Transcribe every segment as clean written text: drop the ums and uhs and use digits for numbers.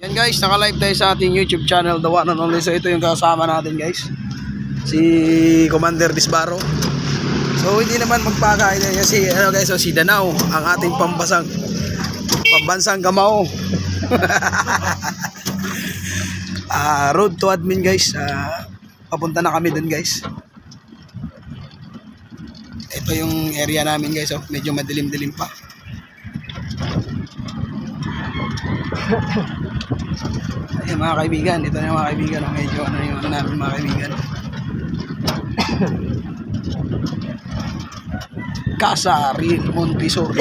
Yan guys, naka-live tayo sa ating YouTube channel, The One and Only. So ito yung kasama natin guys, si Commander Disbaro. So hindi naman magpakain kasi guys, so, si Danao, ang ating pambansang gamao. Road to admin guys. Papunta na kami dun guys. Ito yung area namin guys, medyo madilim-dilim pa. Ayan mga kaibigan, ito na mga kaibigan, medyo yung namin mga kaibigan. Casa Real Montessori.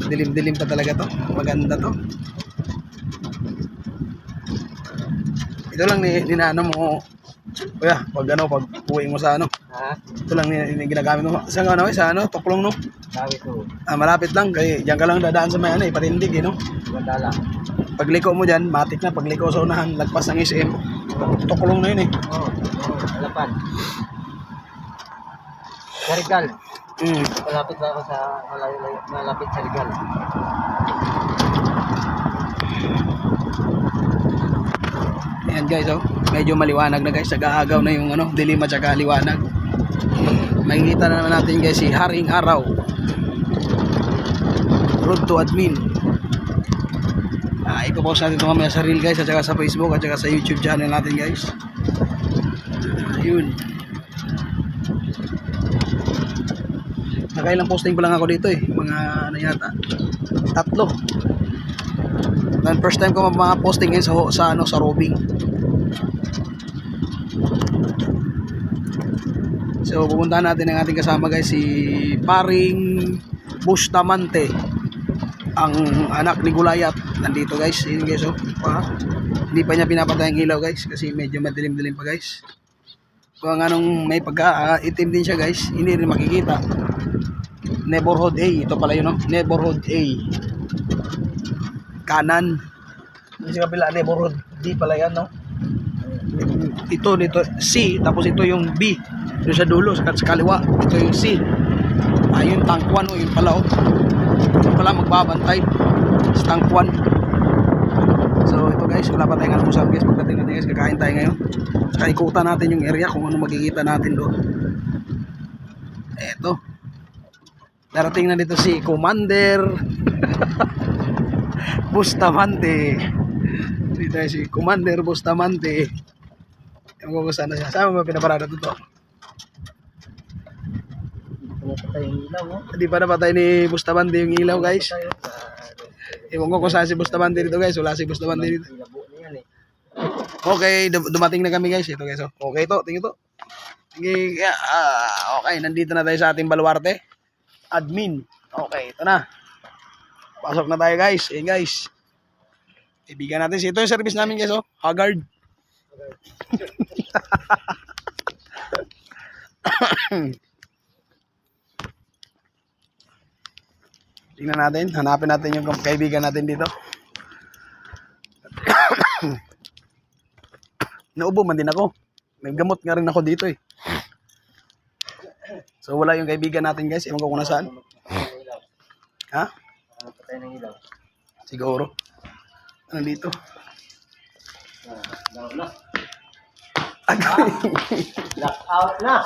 Dilim-dilim pa talaga to, maganda to. Ito lang ninano mo, kuya, pag uwi mo sa ito lang ginagamit mo sa tuklong no. Malapit lang, kaya diyan ka lang dadaan sa may patindig no. Mandala. Pagliko mo diyan, matik na pagliko sa unahan, lagpas ng SM. Tuklong na yun Alapan. Sargal. Malapit na ako sa malapit sa Sargal. Ayan guys, medyo maliwanag na guys, nag-aagaw na yung dilim at saka liwanag. Makikita na naman natin guys si Haring Araw, Road to Admin. Ipopost natin ito mamaya sa reel guys, at saka sa Facebook at saka sa YouTube channel natin guys. Ayun, nakailang posting pa lang ako dito mga yata 3. Then first time ko mga posting ngayon sa Robing. So pupuntahan natin ang ating kasama guys, si Paring Bustamante, ang anak ni Gulayat. Nandito guys, yun guys hindi pa niya pinapatay ang ilaw guys kasi medyo madilim-dilim pa guys. Kung anong may pagka-itim din siya guys, hindi rin makikita. Neighborhood A, ito pala yun Neighborhood A kanan, sa kabila Neighborhood D pala yan ito C, tapos ito yung B doon sa dulo, sa kaliwa ito yung C. Yung tangkuan yun pala yun pala magbabantay sa tangkuan. So ito guys, wala pa tayong usap guys. Pagdating natin guys, kakain tayo ngayon, saka ikutan natin yung area kung ano makikita natin doon. Eto, darating na dito si Commander Bustamante. Dito si Commander Bustamante. Ewan ko sana siya. Saan mo pinaparada ito? Hindi pa napatay ni Bustamante yung ilaw guys. Ewan ko kung saan si Bustamante dito guys. Wala si Bustamante dito. Okay, dumating na kami guys. Ito guys. Okay to, tingin to. Okay, nandito na tayo sa ating baluarte. Admin. Okay, ito na. Pasok na tayo guys. Ayan guys. Ibigan natin. Ito yung service namin guys. Haggard. Tingnan natin. Hanapin natin yung kaibigan natin dito. Naubo man din ako. May gamot nga rin ako dito So wala yung kaibigan natin guys. Ewan ko kung nasaan. Ha? Patay ng ilaw. Siguro. Nandito. Na. Lock out na.